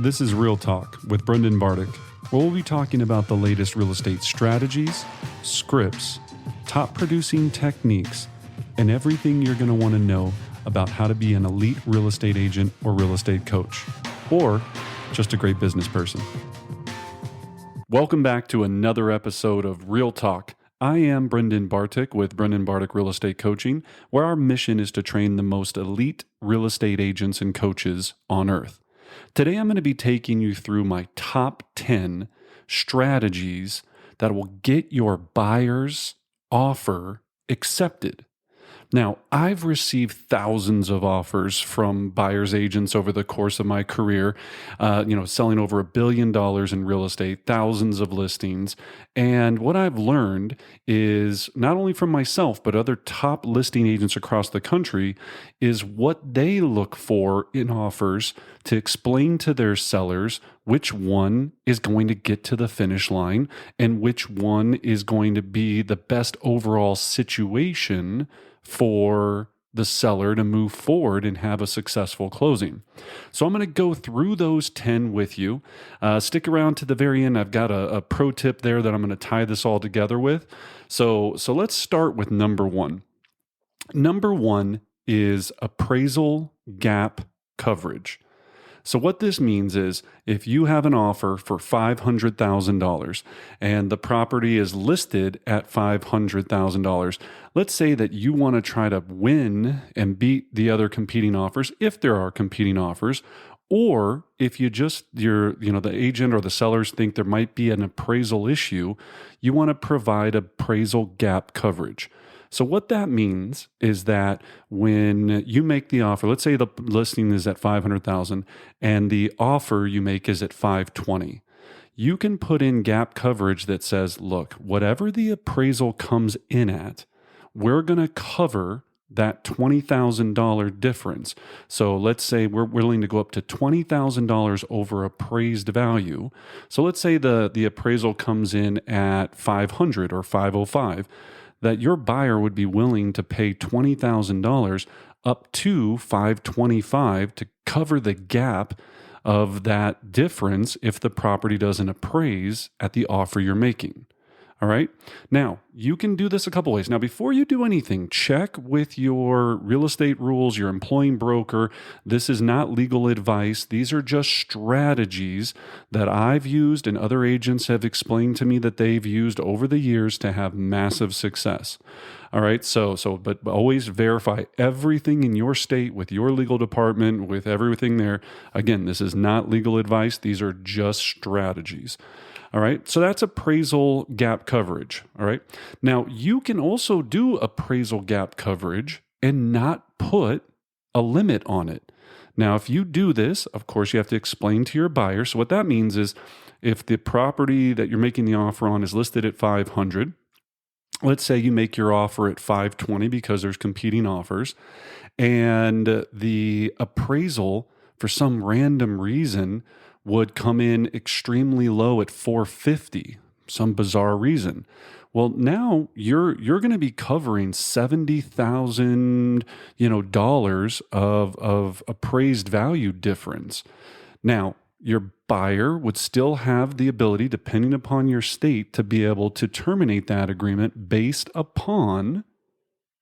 This is Real Talk with Brendan Bardick, where we'll be talking about the latest real estate strategies, scripts, top producing techniques, and everything you're going to want to know about how to be an elite real estate agent or real estate coach, or just a great business person. Welcome back to another episode of Real Talk. I am Brendan Bardick with Brendan Bardick Real Estate Coaching, where our mission is to train the most elite real estate agents and coaches on earth. Today, I'm going to be taking you through my top 10 strategies that will get your buyer's offer accepted. Now, I've received thousands of offers from buyer's agents over the course of my career, selling over $1 billion in real estate, thousands of listings. And what I've learned is not only from myself, but other top listing agents across the country is what they look for in offers to explain to their sellers which one is going to get to the finish line and which one is going to be the best overall situation for the seller to move forward and have a successful closing. So I'm going to go through those 10 with you. Stick around to the very end. I've got a pro tip there that I'm going to tie this all together with. So let's start with number one. Number one is appraisal gap coverage. So what this means is if you have an offer for $500,000 and the property is listed at $500,000, let's say that you want to try to win and beat the other competing offers, if there are competing offers, or if the agent or the sellers think there might be an appraisal issue, you want to provide appraisal gap coverage. So what that means is that when you make the offer, let's say the listing is at $500,000 and the offer you make is at $520,000, you can put in gap coverage that says, look, whatever the appraisal comes in at, we're going to cover that $20,000 difference. So let's say we're willing to go up to $20,000 over appraised value. So let's say the appraisal comes in at $500,000 or $505,000. That your buyer would be willing to pay $20,000 up to $525,000 to cover the gap of that difference if the property doesn't appraise at the offer you're making. All right. Now, you can do this a couple ways. Now, before you do anything, check with your real estate rules, your employing broker. This is not legal advice. These are just strategies that I've used and other agents have explained to me that they've used over the years to have massive success. All right. But always verify everything in your state with your legal department, with everything there. Again, this is not legal advice. These are just strategies. All right. So that's appraisal gap coverage. All right. Now you can also do appraisal gap coverage and not put a limit on it. Now, if you do this, of course, you have to explain to your buyer. So what that means is if the property that you're making the offer on is listed at $500,000, let's say you make your offer at $520,000 because there's competing offers, and the appraisal for some random reason would come in extremely low at $450,000, some bizarre reason. Well, now you're going to be covering $70,000, of appraised value difference. Now, your buyer would still have the ability, depending upon your state, to be able to terminate that agreement based upon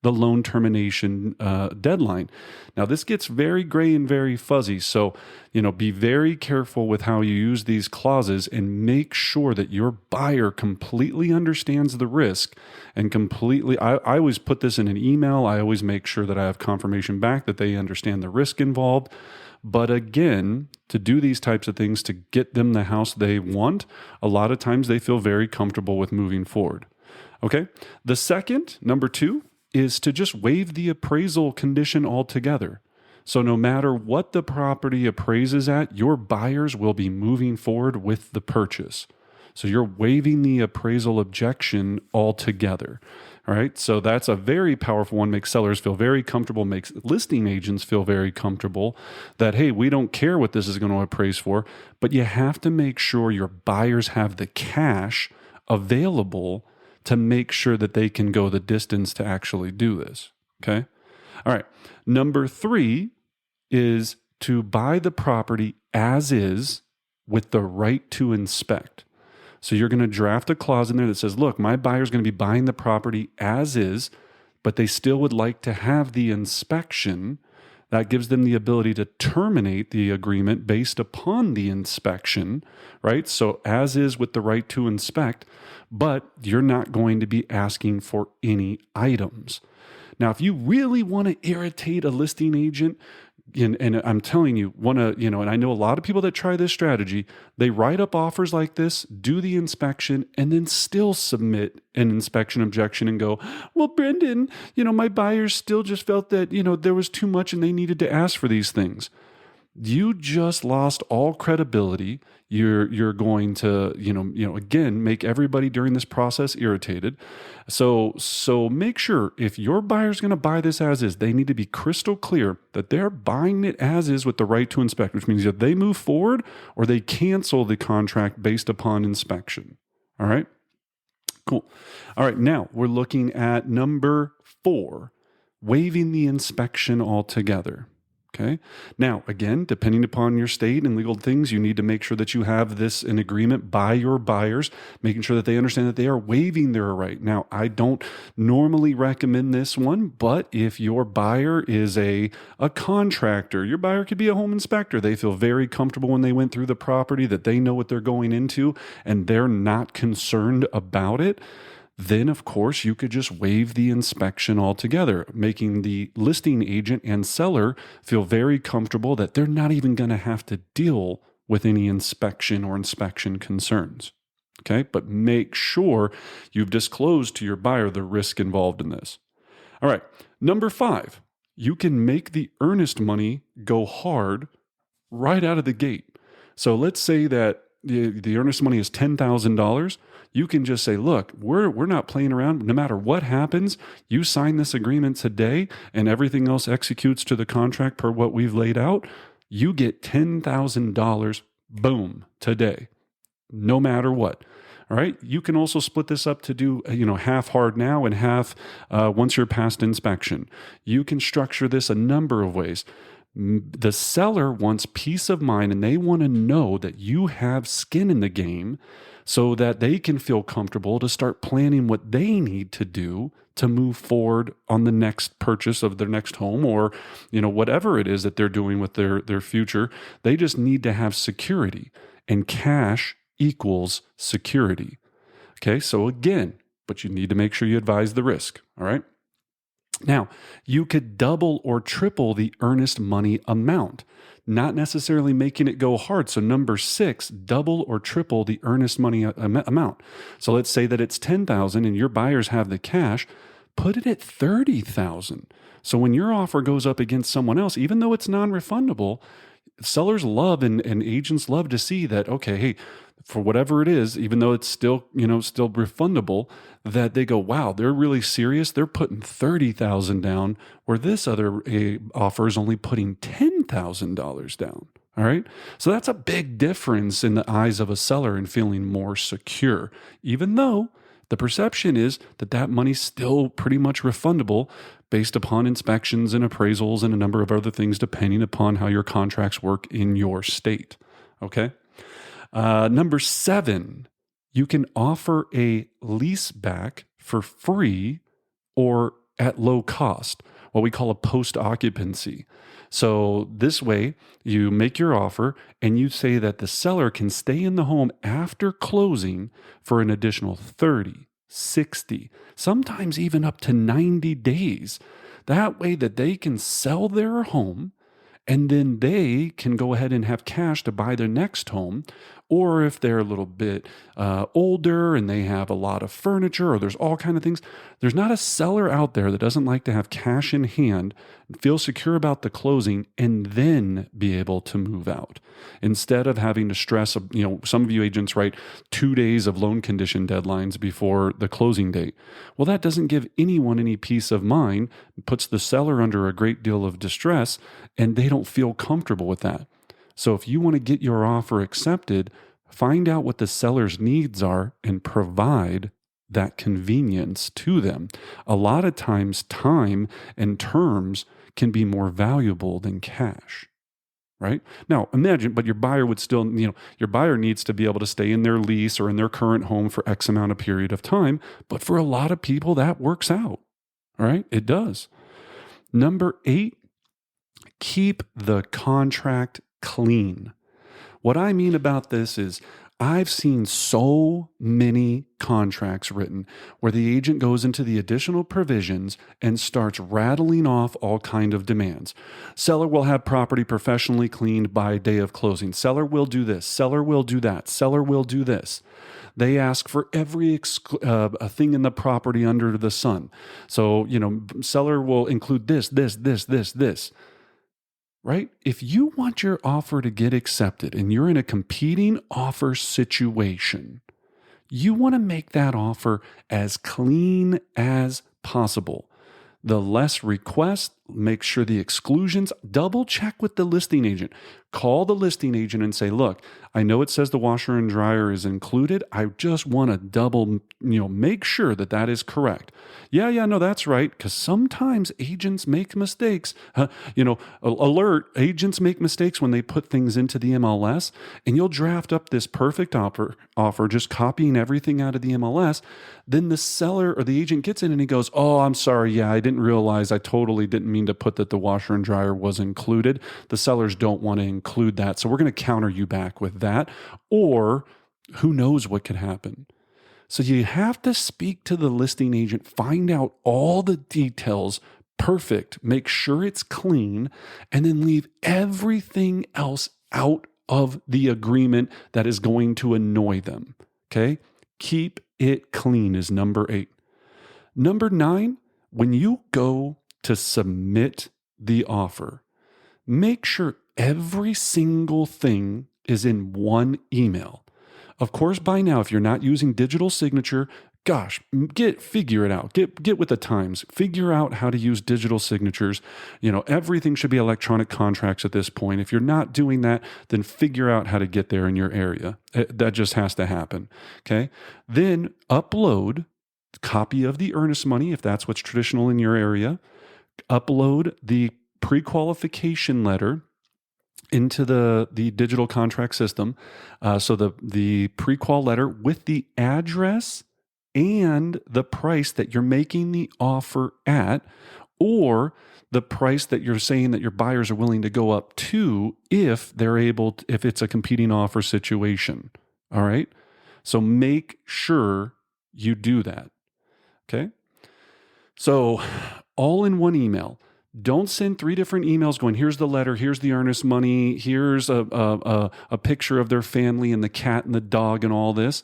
the loan termination deadline. Now, this gets very gray and very fuzzy. So, be very careful with how you use these clauses and make sure that your buyer completely understands the risk and completely, I always put this in an email. I always make sure that I have confirmation back that they understand the risk involved. But again, to do these types of things to get them the house they want, a lot of times they feel very comfortable with moving forward. Okay. The second, number two, is to just waive the appraisal condition altogether. So no matter what the property appraises at, your buyers will be moving forward with the purchase. So you're waiving the appraisal objection altogether. All right. So that's a very powerful one. Makes sellers feel very comfortable, makes listing agents feel very comfortable that, hey, we don't care what this is going to appraise for, but you have to make sure your buyers have the cash available to make sure that they can go the distance to actually do this. Okay. All right. Number three is to buy the property as is with the right to inspect. So you're going to draft a clause in there that says, look, my buyer's going to be buying the property as is, but they still would like to have the inspection. That gives them the ability to terminate the agreement based upon the inspection, right? So as is with the right to inspect, but you're not going to be asking for any items. Now, if you really want to irritate a listing agent, and I'm telling you, and I know a lot of people that try this strategy, they write up offers like this, do the inspection, and then still submit an inspection objection and go, well, Brendan, my buyers still just felt that, there was too much and they needed to ask for these things. You just lost all credibility. You're going to, again, make everybody during this process irritated. So make sure if your buyer's going to buy this as is, they need to be crystal clear that they're buying it as is with the right to inspect, which means that they move forward or they cancel the contract based upon inspection. All right. Cool. All right. Now we're looking at number 4, waiving the inspection altogether. Okay. Now, again, depending upon your state and legal things, you need to make sure that you have this in agreement by your buyers, making sure that they understand that they are waiving their right. Now, I don't normally recommend this one, but if your buyer is a contractor, your buyer could be a home inspector. They feel very comfortable when they went through the property that they know what they're going into and they're not concerned about it. Then, of course, you could just waive the inspection altogether, making the listing agent and seller feel very comfortable that they're not even going to have to deal with any inspection or inspection concerns. Okay, but make sure you've disclosed to your buyer the risk involved in this. All right, number 5, you can make the earnest money go hard right out of the gate. So let's say that the earnest money is $10,000. You can just say, look, we're not playing around. No matter what happens, you sign this agreement today and everything else executes to the contract per what we've laid out. You get $10,000, boom, today, no matter what. All right. You can also split this up to do, half hard now and half once you're past inspection. You can structure this a number of ways. The seller wants peace of mind and they want to know that you have skin in the game so that they can feel comfortable to start planning what they need to do to move forward on the next purchase of their next home or, whatever it is that they're doing with their future. They just need to have security, and cash equals security. Okay. So again, but you need to make sure you advise the risk. All right. Now, you could double or triple the earnest money amount, not necessarily making it go hard. So number 6, double or triple the earnest money amount. So let's say that it's $10,000 and your buyers have the cash, put it at $30,000. So when your offer goes up against someone else, even though it's non-refundable, sellers love and agents love to see that, okay, hey, for whatever it is, even though it's still refundable, that they go, wow, they're really serious. They're putting $30,000 down, where this other offer is only putting $10,000 down. All right. So that's a big difference in the eyes of a seller and feeling more secure, even though the perception is that money's still pretty much refundable based upon inspections and appraisals and a number of other things, depending upon how your contracts work in your state. Okay. Number 7, you can offer a lease back for free or at low cost, what we call a post-occupancy. So this way, you make your offer and you say that the seller can stay in the home after closing for an additional 30, 60, sometimes even up to 90 days. That way that they can sell their home and then they can go ahead and have cash to buy their next home. Or if they're a little bit older and they have a lot of furniture or there's all kinds of things, there's not a seller out there that doesn't like to have cash in hand, feel secure about the closing, and then be able to move out. Instead of having to stress, some of you agents write 2 days of loan condition deadlines before the closing date. Well, that doesn't give anyone any peace of mind, puts the seller under a great deal of distress, and they don't feel comfortable with that. So if you want to get your offer accepted, find out what the seller's needs are and provide that convenience to them. A lot of times, time and terms can be more valuable than cash. right? Now imagine, but your buyer would still, your buyer needs to be able to stay in their lease or in their current home for X amount of period of time. But for a lot of people, that works out, right? It does. Number 8, keep the contract clean. What I mean about this is I've seen so many contracts written where the agent goes into the additional provisions and starts rattling off all kind of demands. Seller will have property professionally cleaned by day of closing. Seller will do this. Seller will do that. Seller will do this. They ask for every a thing in the property under the sun. So, seller will include this. Right? If you want your offer to get accepted and you're in a competing offer situation, you want to make that offer as clean as possible. The less requests, make sure the exclusions, double check with the listing agent. Call the listing agent and say, look, I know it says the washer and dryer is included. I just want to double, make sure that that is correct. Yeah, no, that's right. Because sometimes agents make mistakes. Alert, agents make mistakes when they put things into the MLS, and you'll draft up this perfect offer, just copying everything out of the MLS. Then the seller or the agent gets in and he goes, oh, I'm sorry. Yeah, I didn't realize. I totally didn't mean to put that the washer and dryer was included. The sellers don't want to include that. So we're going to counter you back with that. Or who knows what could happen. So you have to speak to the listing agent, find out all the details, perfect, make sure it's clean, and then leave everything else out of the agreement that is going to annoy them. Okay? Keep it clean is number 8. Number 9, when you go to submit the offer, make sure every single thing is in one email. Of course, by now, if you're not using digital signature, figure it out. Get with the times. Figure out how to use digital signatures. Everything should be electronic contracts at this point. If you're not doing that, then figure out how to get there in your area. That just has to happen. Okay. Then upload a copy of the earnest money, if that's what's traditional in your area. Upload the pre-qualification letter into the digital contract system. So the pre-qual letter with the address and the price that you're making the offer at, or the price that you're saying that your buyers are willing to go up to if it's a competing offer situation. All right. So make sure you do that. Okay. So all in one email. Don't send 3 different emails going, here's the letter, here's the earnest money, here's a picture of their family and the cat and the dog and all this.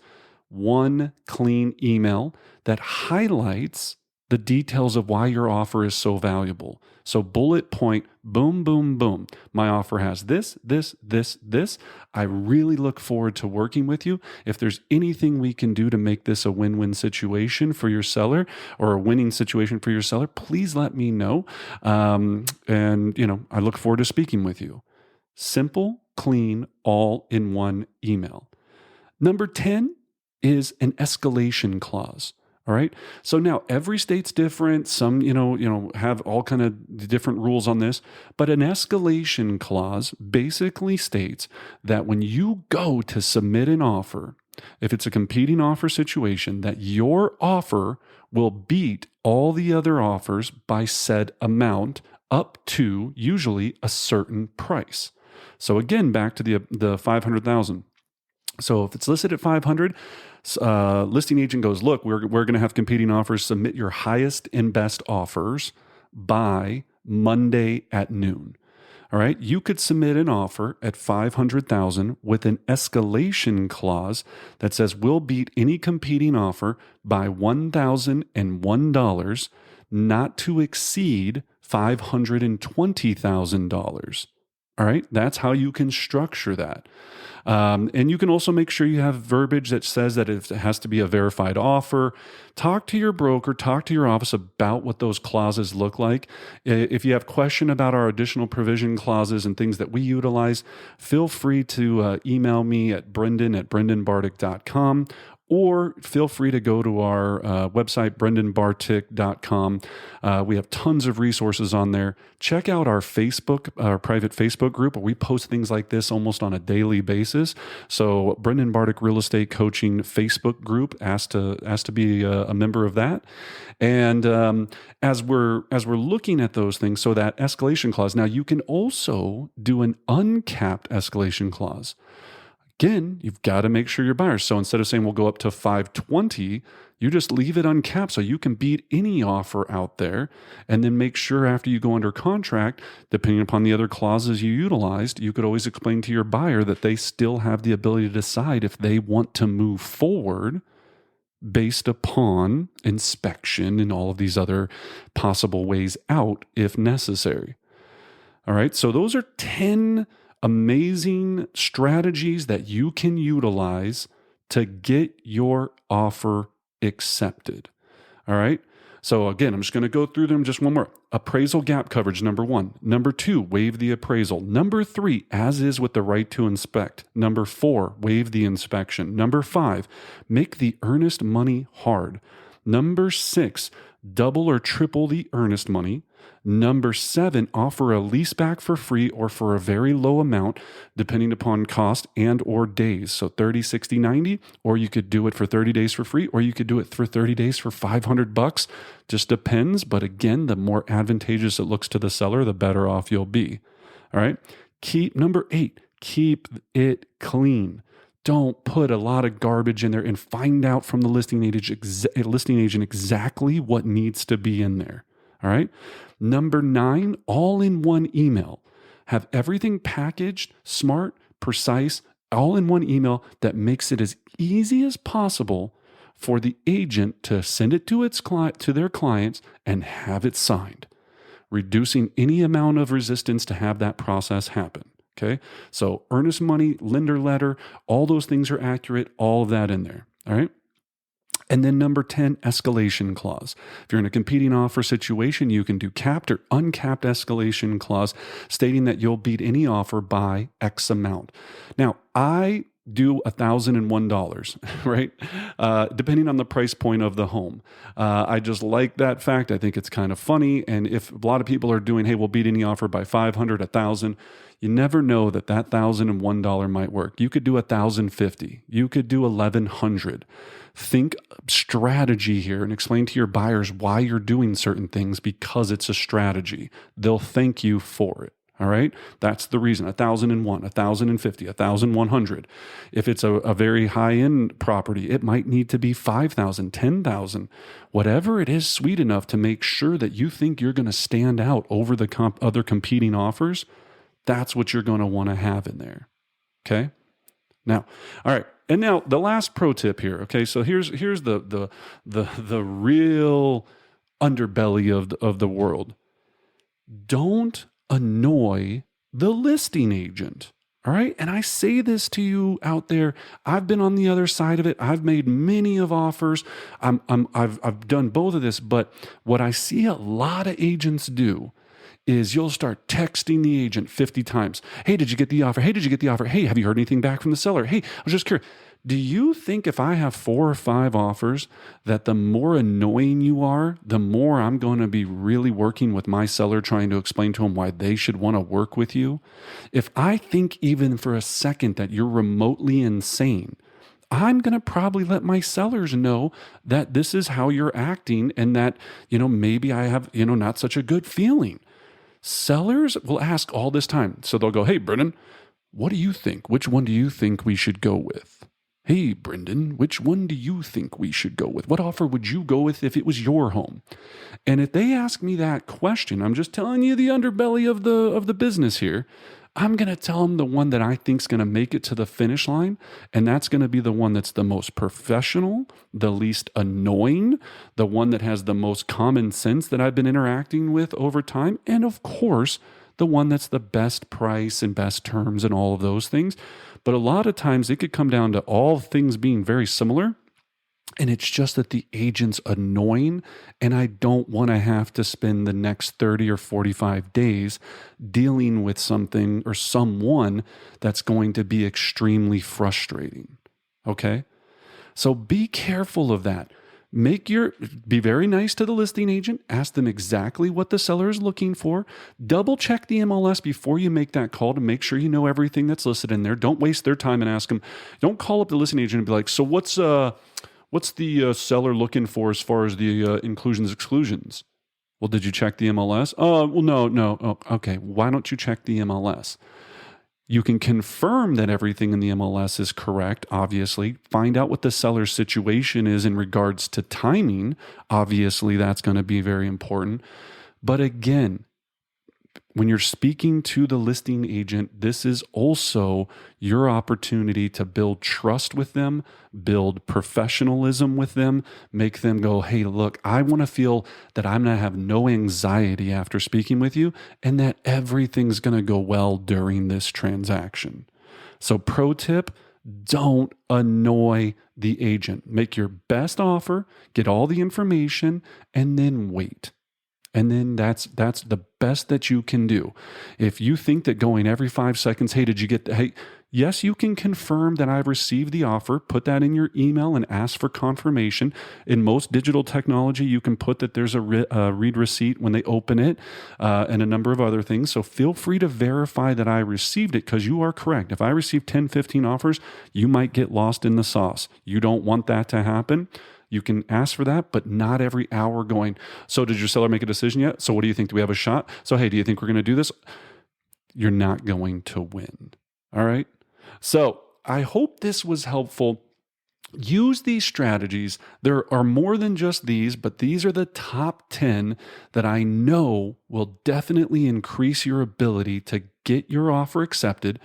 One clean email that highlights the details of why your offer is so valuable. So bullet point, boom, boom, boom. My offer has this. I really look forward to working with you. If there's anything we can do to make this a win-win situation for your seller or a winning situation for your seller, please let me know. I look forward to speaking with you. Simple, clean, all in one email. Number 10 is an escalation clause. All right. So now every state's different. Some, have all kind of different rules on this, but an escalation clause basically states that when you go to submit an offer, if it's a competing offer situation, that your offer will beat all the other offers by said amount up to usually a certain price. So again, back to the 500,000. So if it's listed at 500, listing agent goes, look, we're going to have competing offers. Submit your highest and best offers by Monday at noon. All right. You could submit an offer at 500,000 with an escalation clause that says we'll beat any competing offer by $1,001, not to exceed $520,000. All right. That's how you can structure that. And you can also make sure you have verbiage that says that it has to be a verified offer. Talk to your broker, talk to your office about what those clauses look like. If you have question about our additional provision clauses and things that we utilize, feel free to email me at brendan@brendanbardick.com, or feel free to go to our website, brendanbartik.com. We have tons of resources on there. Check out our private Facebook group, where we post things like this almost on a daily basis. So Brendan Bartik Real Estate Coaching Facebook group, asked to be a member of that. And as we're looking at those things, so that escalation clause, now you can also do an uncapped escalation clause. Again, you've got to make sure your buyers. So instead of saying we'll go up to 520, you just leave it uncapped so you can beat any offer out there, and then make sure after you go under contract, depending upon the other clauses you utilized, you could always explain to your buyer that they still have the ability to decide if they want to move forward based upon inspection and all of these other possible ways out if necessary. All right, so those are 10 amazing strategies that you can utilize to get your offer accepted. All right. So again, I'm just going to go through them just one more. Appraisal gap coverage, number 1. Number 2, waive the appraisal. Number 3, as is with the right to inspect. Number 4, waive the inspection. Number 5, make the earnest money hard. Number 6, double or triple the earnest money. Number 7, offer a lease back for free or for a very low amount, depending upon cost and or days. So 30, 60, 90, or you could do it for 30 days for free, or you could do it for 30 days for $500. Just depends. But again, the more advantageous it looks to the seller, the better off you'll be. All right. Number 8, keep it clean. Don't put a lot of garbage in there, and find out from the listing agent exactly what needs to be in there. All right. Number 9, all in one email. Have everything packaged, smart, precise, all in one email that makes it as easy as possible for the agent to send it to their clients and have it signed, reducing any amount of resistance to have that process happen. Okay. So earnest money, lender letter, all those things are accurate, all of that in there. All right. And then number 10, escalation clause. If you're in a competing offer situation, you can do capped or uncapped escalation clause stating that you'll beat any offer by X amount. Now, I do $1,001, right? Depending on the price point of the home. I just like that fact. I think it's kind of funny. And if a lot of people are doing, hey, we'll beat any offer by 500, 1,000, you never know that $1,001 might work. You could do 1,050. You could do 1,100. Think strategy here and explain to your buyers why you're doing certain things, because it's a strategy. They'll thank you for it. All right. That's the reason. 1,001, 1,050, 1,100. If it's a very high end property, it might need to be 5,000, 10,000, whatever it is, sweet enough to make sure that you think you're going to stand out over the other competing offers. That's what you're going to want to have in there. Okay. Now, all right. And now the last pro tip here. Okay. So here's the real underbelly of the world. Don't annoy the listing agent. All right. And I say this to you out there. I've been on the other side of it. I've made many of offers. I've done both of this, but what I see a lot of agents do is you'll start texting the agent 50 times. Hey, did you get the offer? Hey, did you get the offer? Hey, have you heard anything back from the seller? Hey, I was just curious. Do you think if I have 4 or 5 offers that the more annoying you are, the more I'm going to be really working with my seller trying to explain to them why they should want to work with you? If I think even for a second that you're remotely insane, I'm going to probably let my sellers know that this is how you're acting and that, maybe I have, not such a good feeling. Sellers will ask all this time. So they'll go, hey, Brendan, what do you think? Which one do you think we should go with? Hey, Brendan, which one do you think we should go with? What offer would you go with if it was your home? And if they ask me that question, I'm just telling you the underbelly of the business here. I'm going to tell them the one that I think is going to make it to the finish line. And that's going to be the one that's the most professional, the least annoying, the one that has the most common sense that I've been interacting with over time. And of course, the one that's the best price and best terms and all of those things. But a lot of times it could come down to all things being very similar. And it's just that the agent's annoying, and I don't want to have to spend the next 30 or 45 days dealing with something or someone that's going to be extremely frustrating. Okay? So be careful of that. Be very nice to the listing agent. Ask them exactly what the seller is looking for. Double check the MLS before you make that call to make sure you know everything that's listed in there. Don't waste their time and ask them. Don't call up the listing agent and be like, so what's the seller looking for as far as the inclusions, exclusions? Well, did you check the MLS? Oh, well, no. Oh, okay. Why don't you check the MLS? You can confirm that everything in the MLS is correct, obviously. Find out what the seller's situation is in regards to timing. Obviously, that's going to be very important. But again, when you're speaking to the listing agent, this is also your opportunity to build trust with them, build professionalism with them, make them go, hey, look, I want to feel that I'm going to have no anxiety after speaking with you and that everything's going to go well during this transaction. So pro tip, don't annoy the agent. Make your best offer, get all the information, and then wait. And then that's the best that you can do. If you think that going every 5 seconds, hey, yes, you can confirm that I've received the offer, put that in your email and ask for confirmation. In most digital technology, you can put that there's a read receipt when they open it and a number of other things. So feel free to verify that I received it because you are correct. If I receive 10, 15 offers, you might get lost in the sauce. You don't want that to happen. You can ask for that, but not every hour going, so did your seller make a decision yet? So what do you think? Do we have a shot? So, hey, do you think we're going to do this? You're not going to win. All right. So I hope this was helpful. Use these strategies. There are more than just these, but these are the top 10 that I know will definitely increase your ability to get your offer accepted.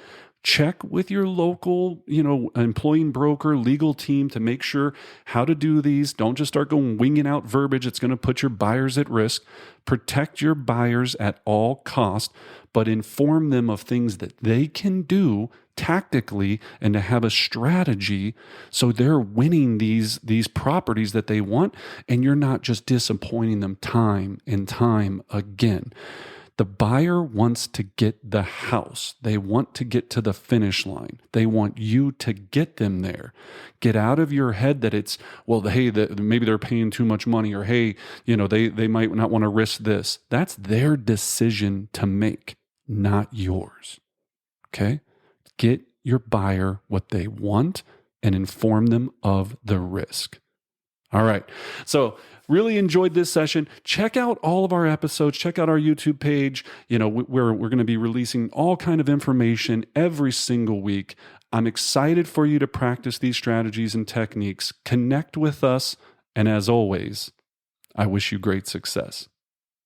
Check with your local, employing broker, legal team to make sure how to do these. Don't just start going winging out verbiage. It's going to put your buyers at risk. Protect your buyers at all cost, but inform them of things that they can do tactically and to have a strategy so they're winning these properties that they want and you're not just disappointing them time and time again. The buyer wants to get the house. They want to get to the finish line. They want you to get them there. Get out of your head that it's, well, hey, maybe they're paying too much money, or hey, they might not want to risk this. That's their decision to make, not yours. Okay? Get your buyer what they want and inform them of the risk. All right. So really enjoyed this session. Check out all of our episodes. Check out our YouTube page. We're going to be releasing all kind of information every single week. I'm excited for you to practice these strategies and techniques. Connect with us. And as always, I wish you great success.